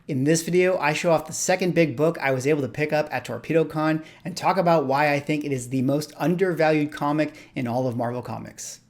In this video, I show off the second big book I was able to pick up at Torpedo Con and talk about why I think it is the most undervalued comic in all of Marvel Comics.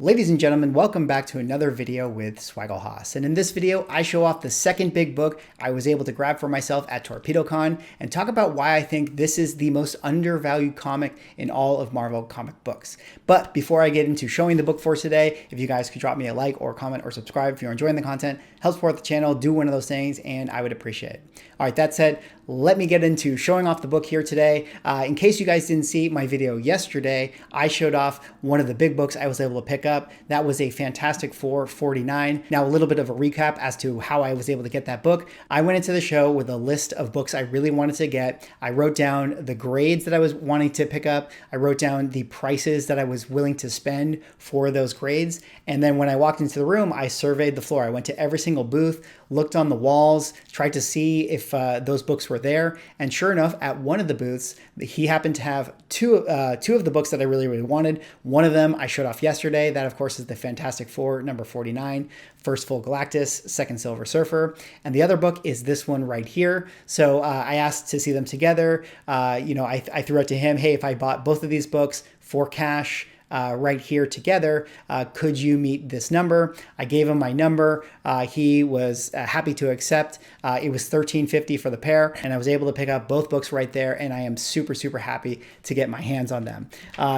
Ladies and gentlemen, welcome back to another video with Swaggle Haas. And in this video, I show off the second big book I was able to grab for myself at Torpedo Con and talk about why I think this is the most undervalued comic in all of Marvel comic books. But before I get into showing the book for today, if you guys could drop me a like or comment or subscribe if you're enjoying the content, help support the channel, do one of those things, and I would appreciate it. All right, that said, let me get into showing off the book here today. In case you guys didn't see my video yesterday, I showed off one of the big books I was able to pick up. That was a Fantastic Four 49. Now, a little bit of a recap as to how I was able to get that book. I went into the show with a list of books I really wanted to get. I wrote down the grades that I was wanting to pick up. I wrote down the prices that I was willing to spend for those grades. And then when I walked into the room, I surveyed the floor. I went to every single booth, looked on the walls, tried to see if those books were there. And sure enough, at one of the booths, he happened to have two of the books that I really wanted. One of them I showed off yesterday. That, of course, is the Fantastic Four, number 49, First Full Galactus, Second Silver Surfer. And the other book is this one right here. So I asked to see them together. I threw out to him, hey, if I bought both of these books for cash, right here together, could you meet this number? I gave him my number. He was happy to accept. It was $13.50 for the pair, and I was able to pick up both books right there, and I am super happy to get my hands on them.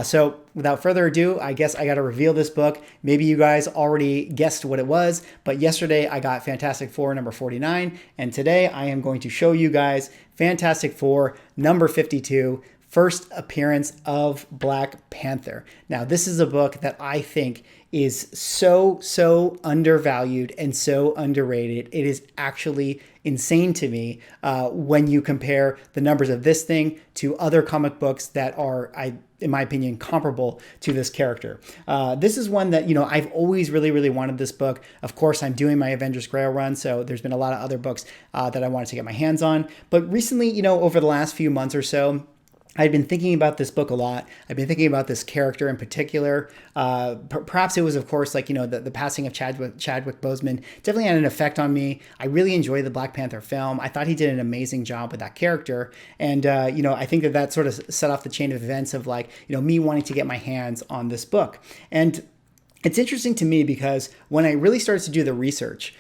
So without further ado, I guess I got to reveal this book. Maybe you guys already guessed what it was, but yesterday I got Fantastic Four number 49, and today I am going to show you guys Fantastic Four number 52, first appearance of Black Panther. Now, this is a book that I think is so undervalued and so underrated. It is actually insane to me when you compare the numbers of this thing to other comic books that are, in my opinion, comparable to this character. This is one that, I've always really wanted this book. Of course, I'm doing my Avengers Grail run, so there's been a lot of other books that I wanted to get my hands on. But recently, over the last few months or so, I'd been thinking about this book a lot. I've been thinking about this character in particular. Perhaps it was, of course, like, the passing of Chadwick Boseman definitely had an effect on me. I really enjoyed the Black Panther film. I thought he did an amazing job with that character. And, I think that sort of set off the chain of events of me wanting to get my hands on this book. And it's interesting to me because when I really started to do the research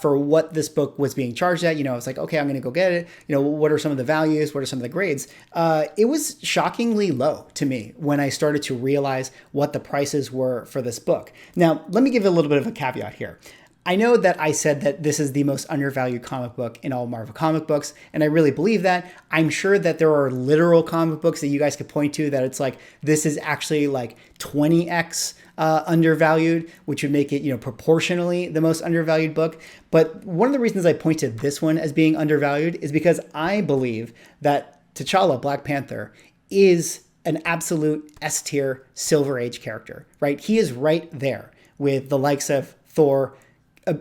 for what this book was being charged at, I was like, okay, I'm going to go get it. What are some of the values? What are some of the grades? It was shockingly low to me when I started to realize what the prices were for this book. Now, let me give a little bit of a caveat here. I know that I said that this is the most undervalued comic book in all Marvel comic books, and I really believe that. I'm sure that there are literal comic books that you guys could point to that it's like, this is actually like 20x undervalued, which would make it, proportionally the most undervalued book. But one of the reasons I point to this one as being undervalued is because I believe that T'Challa, Black Panther, is an absolute S-tier Silver Age character, right? He is right there with the likes of Thor,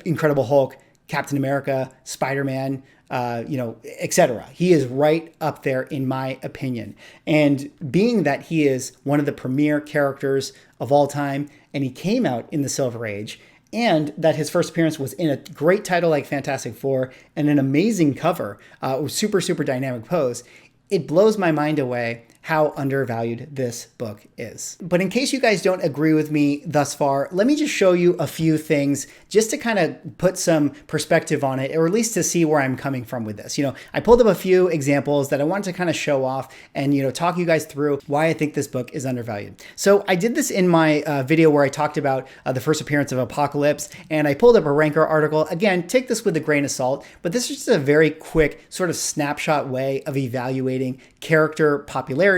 Incredible Hulk, Captain America, Spider-Man, etc. He is right up there in my opinion. And being that he is one of the premier characters of all time, and he came out in the Silver Age, and that his first appearance was in a great title like Fantastic Four and an amazing cover, super dynamic pose, it blows my mind away how undervalued this book is. But in case you guys don't agree with me thus far, let me just show you a few things just to kind of put some perspective on it, or at least to see where I'm coming from with this. I pulled up a few examples that I wanted to kind of show off and, talk you guys through why I think this book is undervalued. So I did this in my video where I talked about the first appearance of Apocalypse, and I pulled up a Ranker article. Again, take this with a grain of salt, but this is just a very quick sort of snapshot way of evaluating character popularity,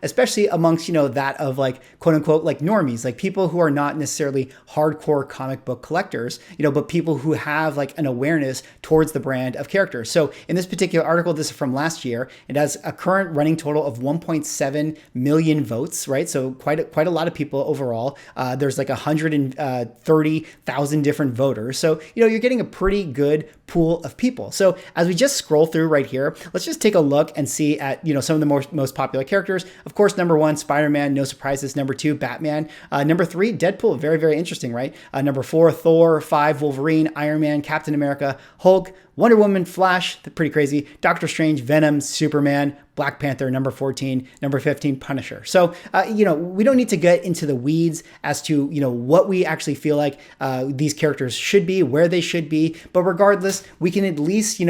especially amongst, that of like, quote unquote, like normies, like people who are not necessarily hardcore comic book collectors, but people who have like an awareness towards the brand of characters. So in this particular article, this is from last year, it has a current running total of 1.7 million votes, right? So quite a lot of people overall. There's like 130,000 different voters. So, you're getting a pretty good pool of people. So as we just scroll through right here, let's just take a look and see at, some of the most popular characters. characters. Of course, number 1, Spider-Man, no surprises. Number 2, Batman. Number 3, Deadpool, very, very interesting, right? Number 4, Thor. 5, Wolverine, Iron Man, Captain America, Hulk, Wonder Woman, Flash, pretty crazy, Doctor Strange, Venom, Superman, Black Panther, number 14, number 15, Punisher. So, we don't need to get into the weeds as to, what we actually feel like these characters should be, where they should be. But regardless, we can at least,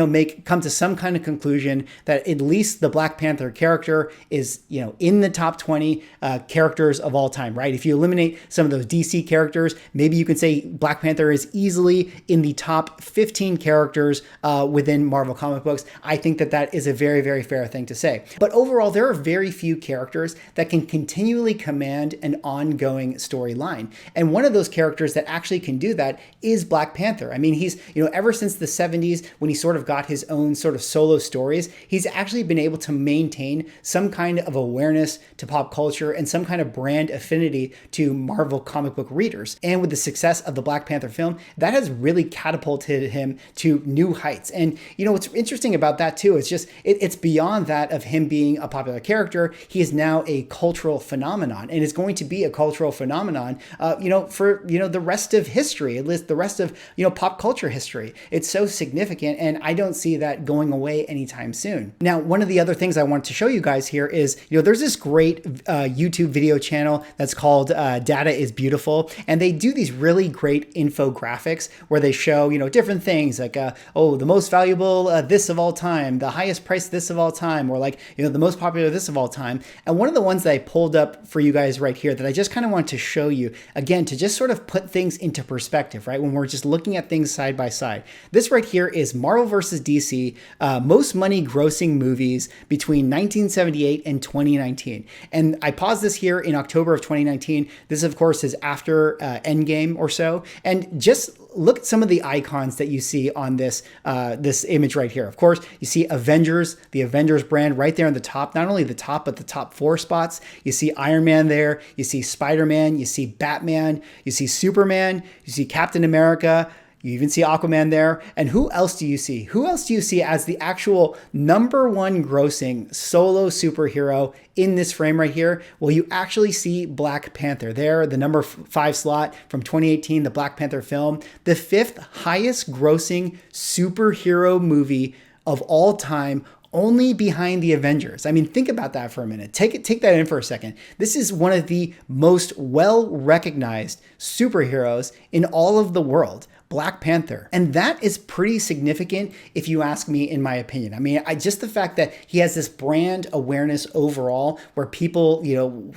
come to some kind of conclusion that at least the Black Panther character is, in the top 20 characters of all time, right? If you eliminate some of those DC characters, maybe you can say Black Panther is easily in the top 15 characters within Marvel comic books. I think that is a very, very fair thing to say. But overall, there are very few characters that can continually command an ongoing storyline. And one of those characters that actually can do that is Black Panther. I mean, he's, ever since the 70s, when he sort of got his own sort of solo stories, he's actually been able to maintain some kind of awareness to pop culture and some kind of brand affinity to Marvel comic book readers. And with the success of the Black Panther film, that has really catapulted him to new heights. And, what's interesting about that too, is just, it's beyond that of him being a popular character. He is now a cultural phenomenon, and is going to be a cultural phenomenon, for, the rest of history, at least the rest of, pop culture history. It's so significant, and I don't see that going away anytime soon. Now, one of the other things I want to show you guys here is, there's this great YouTube video channel that's called Data is Beautiful, and they do these really great infographics where they show, different things like, the most valuable this of all time, the highest price this of all time, or like, the most popular this of all time. And one of the ones that I pulled up for you guys right here that I just kind of want to show you, again, to just sort of put things into perspective, right? When we're just looking at things side by side. This right here is Marvel versus DC, most money grossing movies between 1978 and 2019. And I paused this here in October of 2019. This, of course, is after Endgame or so. And just look at some of the icons that you see on this this image right here. Of course, you see Avengers, the Avengers brand right there on the top, not only the top, but the top 4 spots. You see Iron Man there, you see Spider-Man, you see Batman, you see Superman, you see Captain America, you even see Aquaman there. And who else do you see? Who else do you see as the actual number 1 grossing solo superhero in this frame right here? Well, you actually see Black Panther there, the number 5 slot from 2018, the Black Panther film, the 5th highest grossing superhero movie of all time, only behind the Avengers. I mean, think about that for a minute. Take that in for a second. This is one of the most well-recognized superheroes in all of the world, Black Panther. And that is pretty significant if you ask me, in my opinion. I mean, just the fact that he has this brand awareness overall where people,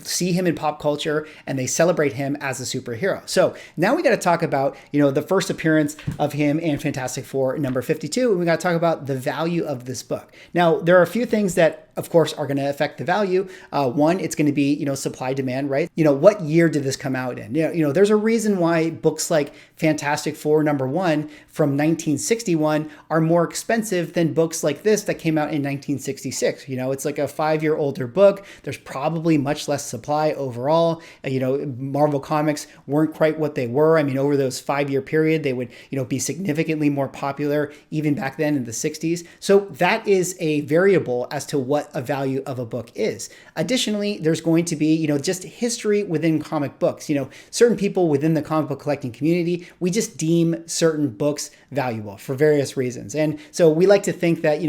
see him in pop culture and they celebrate him as a superhero. So now we got to talk about, the first appearance of him in Fantastic Four number 52. And we got to talk about the value of this book. Now, there are a few things that, of course, are going to affect the value. One, it's going to be, supply demand, right? What year did this come out in? There's a reason why books like Fantastic Four number 1 from 1961 are more expensive than books like this that came out in 1966. It's like a 5-year older book. There's probably much less supply overall. Marvel comics weren't quite what they were. I mean, over those 5-year period, they would, be significantly more popular even back then in the 60s. So that is a variable as to what a value of a book is. Additionally, there's going to be, just history within comic books. Certain people within the comic book collecting community, we just deem certain books valuable for various reasons. And so we like to think that,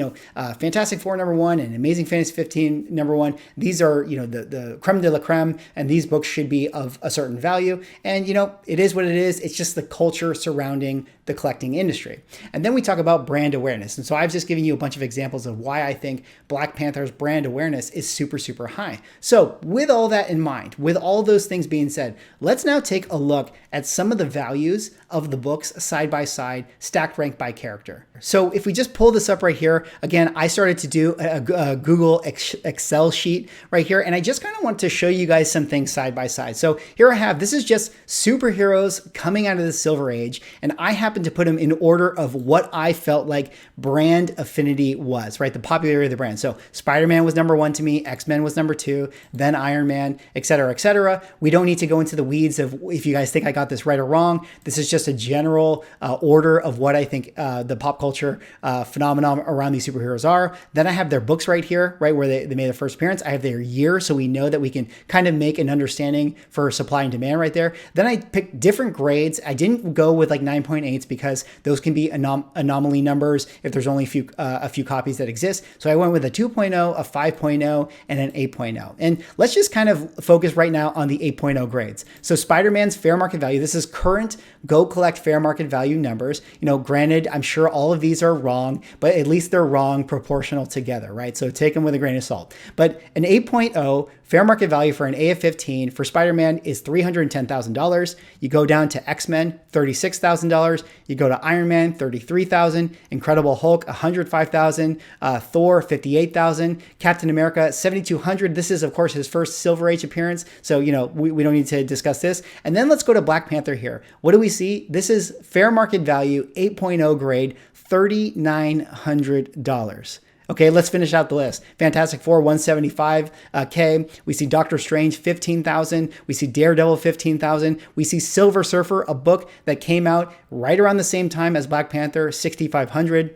Fantastic Four number 1 and Amazing Fantasy 15 number 1, these are, the creme de la creme, and these books should be of a certain value. And, it is what it is. It's just the culture surrounding the collecting industry. And then we talk about brand awareness. And so I've just given you a bunch of examples of why I think Black Panther's brand awareness is super, super high. So with all that in mind, with all those things being said, let's now take a look at some of the values of the books side by side, stacked rank by character. So if we just pull this up right here, again, I started to do a Google Excel sheet right here, and I just kind of want to show you guys some things side by side. So here I have, this is just superheroes coming out of the Silver Age, and I happen to put them in order of what I felt like brand affinity was, right? The popularity of the brand. So Spider-Man was number 1 to me, X-Men was number 2, then Iron Man, etc., etc. We don't need to go into the weeds of if you guys think I got this right or wrong. This is just a general order of what I think the pop culture phenomenon around these superheroes are. Then I have their books right here, right, where they made their first appearance. I have their year, so we know that we can kind of make an understanding for supply and demand right there. Then I picked different grades. I didn't go with like 9.8s because those can be anomaly numbers if there's only a few copies that exist. So I went with a 2.0, a 5.0, and an 8.0. And let's just kind of focus right now on the 8.0 grades. So Spider-Man's fair market value, this is current Go Collect fair market value numbers. Granted, I'm sure all of these are wrong, but at least they're wrong proportional together, right? So take them with a grain of salt. But an 8.0 fair market value for an AF-15 for Spider-Man is $310,000. You go down to X-Men, $36,000. You go to Iron Man, $33,000. Incredible Hulk, $105,000. Thor, $58,000. Captain America, $7,200. This is, of course, his first Silver Age appearance. So, we don't need to discuss this. And then let's go to Black Panther here. What do we see? This is fair market value, 8.0 grade, $3,900. Okay, let's finish out the list. Fantastic Four, $175K. We see Doctor Strange, $15,000. We see Daredevil, $15,000. We see Silver Surfer, a book that came out right around the same time as Black Panther, $6,500.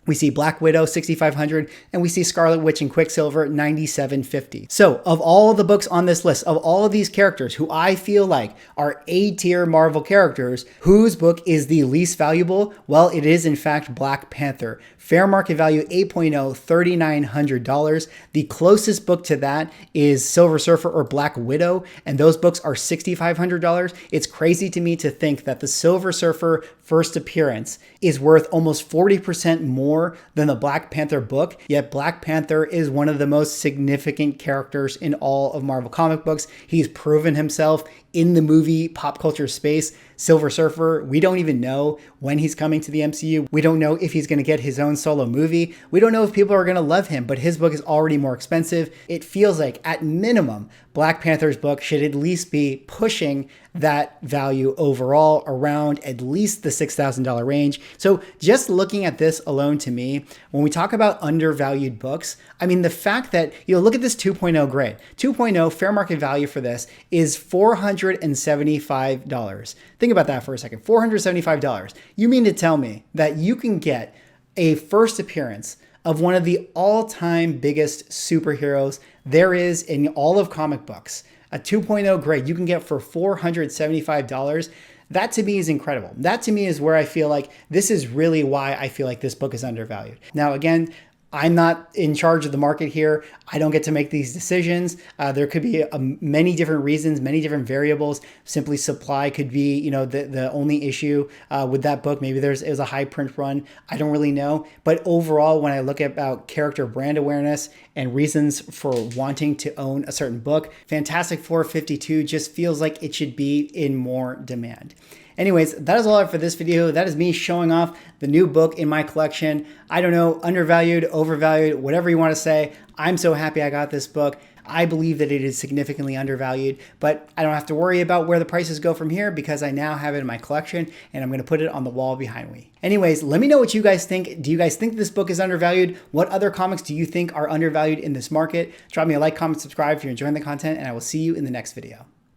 We see Black Widow, $6,500, and we see Scarlet Witch and Quicksilver, $9,750. So of all the books on this list, of all of these characters who I feel like are A-tier Marvel characters, whose book is the least valuable? Well, it is in fact Black Panther. Fair market value 8.0, $3,900. The closest book to that is Silver Surfer or Black Widow, and those books are $6,500. It's crazy to me to think that the Silver Surfer first appearance is worth almost 40% more than the Black Panther book, yet Black Panther is one of the most significant characters in all of Marvel comic books. He's proven himself in the movie pop culture space. Silver Surfer, we don't even know when he's coming to the MCU. We don't know if he's going to get his own solo movie. We don't know if people are going to love him, but his book is already more expensive. It feels like at minimum, Black Panther's book should at least be pushing that value overall around at least the $6,000 range. So just looking at this alone to me, when we talk about undervalued books, I mean, the fact that, look at this 2.0 grade. 2.0 fair market value for this is $475. Think about that for a second, $475. You mean to tell me that you can get a first appearance of one of the all-time biggest superheroes there is in all of comic books, a 2.0 grade you can get for $475. That to me is incredible. That to me is where I feel like this is really why I feel like this book is undervalued. Now, again, I'm not in charge of the market here. I don't get to make these decisions. There could be many different reasons, many different variables. Simply supply could be, the only issue with that book. Maybe it was a high print run. I don't really know. But overall, when I look about character brand awareness and reasons for wanting to own a certain book, Fantastic Four 52 just feels like it should be in more demand. Anyways, that is all I have for this video. That is me showing off the new book in my collection. I don't know, undervalued, overvalued, whatever you want to say. I'm so happy I got this book. I believe that it is significantly undervalued, but I don't have to worry about where the prices go from here because I now have it in my collection and I'm going to put it on the wall behind me. Anyways, let me know what you guys think. Do you guys think this book is undervalued? What other comics do you think are undervalued in this market? Drop me a like, comment, subscribe if you're enjoying the content, and I will see you in the next video.